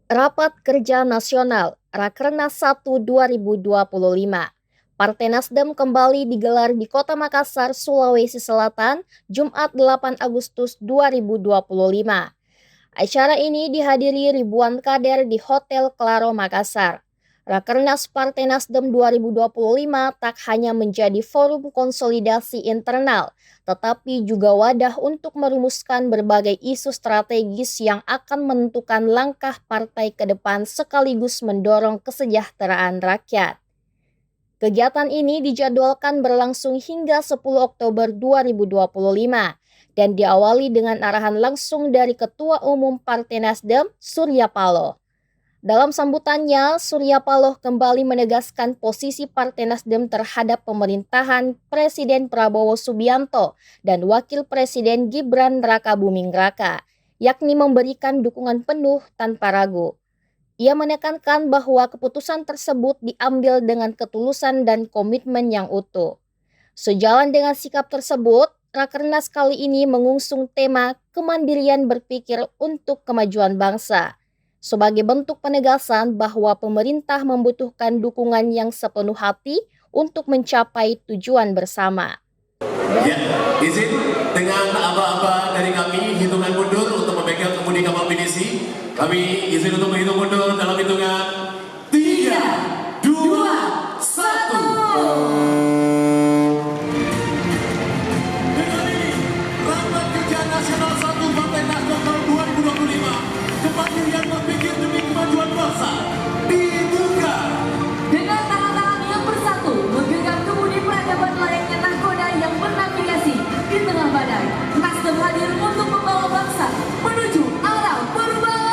Rapat Kerja Nasional Rakernas 1 2025. Partai Nasdem kembali digelar di Kota Makassar, Sulawesi Selatan, Jumat 8 Agustus 2025. Acara ini dihadiri ribuan kader di Hotel Claro Makassar. Rakernas Partai Nasdem 2025 tak hanya menjadi forum konsolidasi internal, tetapi juga wadah untuk merumuskan berbagai isu strategis yang akan menentukan langkah partai ke depan sekaligus mendorong kesejahteraan rakyat. Kegiatan ini dijadwalkan berlangsung hingga 10 Oktober 2025 dan diawali dengan arahan langsung dari Ketua Umum Partai Nasdem, Surya Paloh. Dalam sambutannya, Surya Paloh kembali menegaskan posisi Partai Nasdem terhadap pemerintahan Presiden Prabowo Subianto dan Wakil Presiden Gibran Rakabuming Raka, yakni memberikan dukungan penuh tanpa ragu. Ia menekankan bahwa keputusan tersebut diambil dengan ketulusan dan komitmen yang utuh. Sejalan dengan sikap tersebut, Rakernas kali ini mengusung tema kemandirian berpikir untuk kemajuan bangsa, sebagai bentuk penegasan bahwa pemerintah membutuhkan dukungan yang sepenuh hati untuk mencapai tujuan bersama. Ya, izin dengan aba-aba dari kami hitungan mundur untuk memegang kemudi kapal pinisi. Kami izin untuk menghitung mundur dalam hitungan 3, 2, 1. Dengan ini, Rapat Kerja Nasional 1 Partai Nasdem tahun 2025 kemandirian berpikir demi kemajuan bangsa dibuka dengan tangan-tangan yang bersatu menggenggam kemudi peradaban layaknya nahkoda yang bernavigasi di tengah badai. Nasdem hadir untuk membawa bangsa menuju arah perubahan.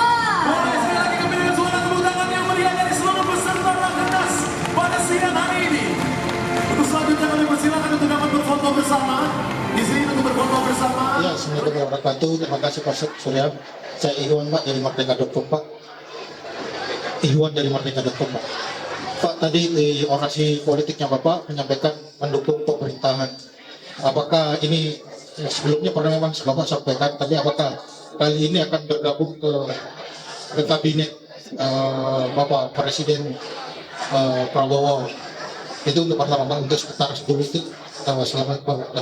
Boleh sekali lagi kami dengan suara tepuk tangan yang meriah dari seluruh peserta Rakernas pada siang hari ini. Untuk selanjutnya kami persilakan untuk dapat berfoto bersama. Di sini untuk berfoto bersama. Ya, Assalamualaikum warahmatullahi wabarakatuh. Terima kasih Pak Surya. Saya Iwan Pak dari Merdeka.com Pak. Iwan dari Merdeka.com Pak. Pak, tadi di orasi politiknya Bapak menyampaikan mendukung pemerintahan. Apakah ini sebelumnya pernah memang Bapak sampaikan, tapi apakah kali ini akan bergabung ke kabinet Bapak Presiden Prabowo? Itu untuk pertama Pak, untuk sekitar dulu itu. Selamat Pak.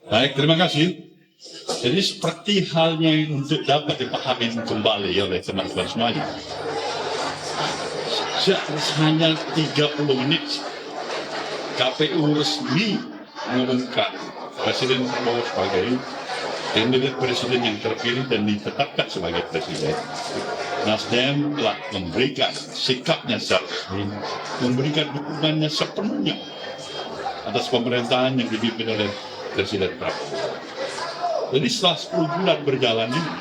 Baik, terima kasih. Jadi seperti halnya untuk dapat dipahami kembali oleh teman-teman semuanya. Hanya 30 menit KPU resmi mengumumkan Presiden Prabowo sebagai kandidat presiden yang terpilih dan ditetapkan sebagai presiden. Nasdem telah memberikan sikapnya secara resmi, memberikan dukungannya sepenuhnya atas pemerintahan yang dipimpin oleh Presiden Prabowo. Jadi setelah 10 bulan berjalan ini,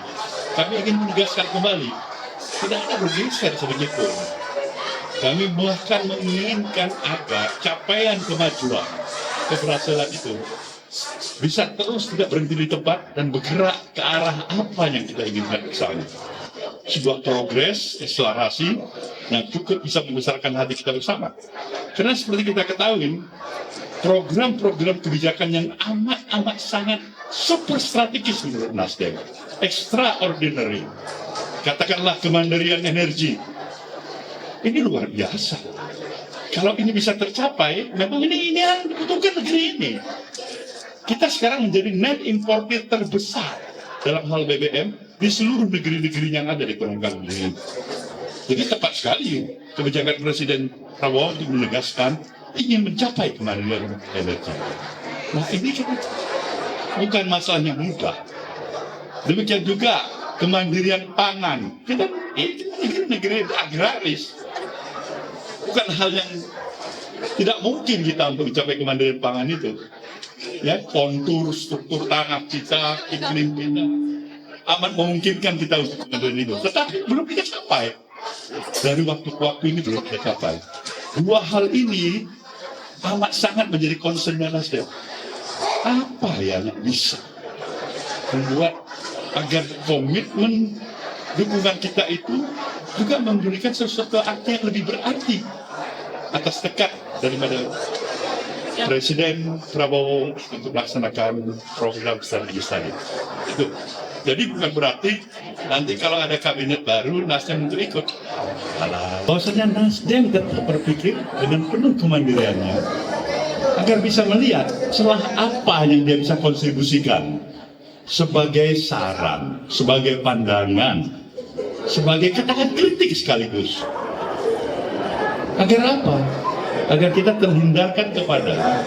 kami ingin menegaskan kembali, tidak ada bergeser sedikitpun. Kami bahkan menginginkan agar capaian kemajuan, keberhasilan itu bisa terus tidak berhenti di tempat dan bergerak ke arah apa yang kita inginkan bersama. Sebuah progres, akselerasi yang cukup bisa membesarkan hati kita bersama. Karena seperti kita ketahui, program-program kebijakan yang amat sangat super strategis menurut Nasdem, extraordinary, katakanlah kemandirian energi, ini luar biasa. Kalau ini bisa tercapai, memang ini yang dibutuhkan negeri ini. Kita sekarang menjadi net importer terbesar dalam hal BBM di seluruh negeri-negeri yang ada di permukaan bumi. Jadi tepat sekali kebijakan Presiden Prabowo untuk menegaskan ingin mencapai kemandirian energi. Nah, ini kan bukan masalah yang mudah. Demikian juga kemandirian pangan. Kita ini negeri agraris. Bukan hal yang tidak mungkin kita untuk mencapai kemandirian pangan itu. Ya, kontur, struktur tanah kita, iklim kita amat memungkinkan kita untuk kemandirian itu. Tetapi belum kita capai. Dari waktu ke waktu ini belum kita capai. Dua hal ini amat sangat menjadi concern Nasdem. Apa yang bisa membuat agar komitmen dukungan kita itu juga memberikan sesuatu arti yang lebih berarti atas tekad daripada Presiden Prabowo untuk melaksanakan program strategis tadi. Itu Jadi bukan berarti nanti kalau ada kabinet baru Nasdem untuk ikut. Bahwasanya Nasdem tetap berpikir dengan penuh kemandiriannya agar bisa melihat celah apa yang dia bisa kontribusikan sebagai saran, sebagai pandangan, sebagai katakan kritik sekaligus. Agar apa? Agar kita terhindarkan kepada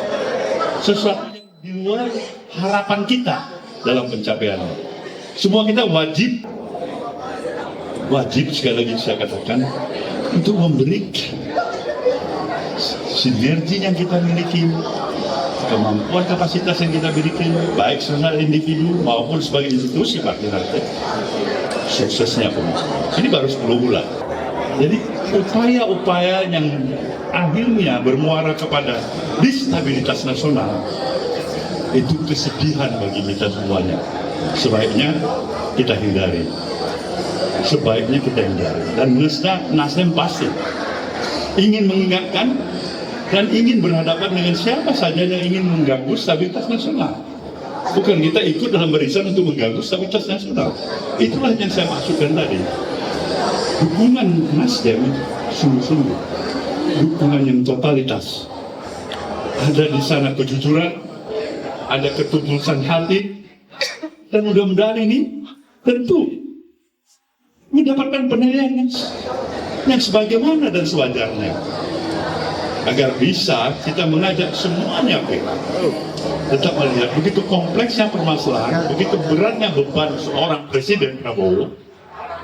sesuatu yang di luar harapan kita dalam pencapaiannya. Semua kita wajib sekali lagi saya katakan untuk memberikan sinergi yang kita miliki, kemampuan kapasitas yang kita miliki, baik secara individu maupun sebagai institusi Partai Nasdem, suksesnya pun. Ini baru 10 bulan. Jadi upaya-upaya yang akhirnya bermuara kepada destabilitas nasional itu kesedihan bagi kita semuanya. Sebaiknya kita hindari. Dan Nasdem pasti ingin mengingatkan dan ingin berhadapan dengan siapa saja yang ingin mengganggu stabilitas nasional. Bukan kita ikut dalam barisan untuk mengganggu stabilitas nasional. Itulah yang saya maksudkan tadi. Dukungan Nasdem sungguh-sungguh, dukungan yang totalitas. Ada di sana kejujuran, ada ketulusan hati, dan mudah-mudahan ini tentu mendapatkan penilaian yang sebagaimana dan sewajarnya. Agar bisa kita mengajak semuanya tetap melihat begitu kompleksnya permasalahan, begitu beratnya beban seorang Presiden Prabowo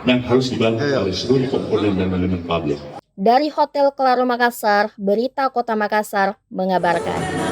yang harus dibantu oleh seluruh komponen dan elemen publik. Dari Hotel Claro Makassar, Berita Kota Makassar mengabarkan.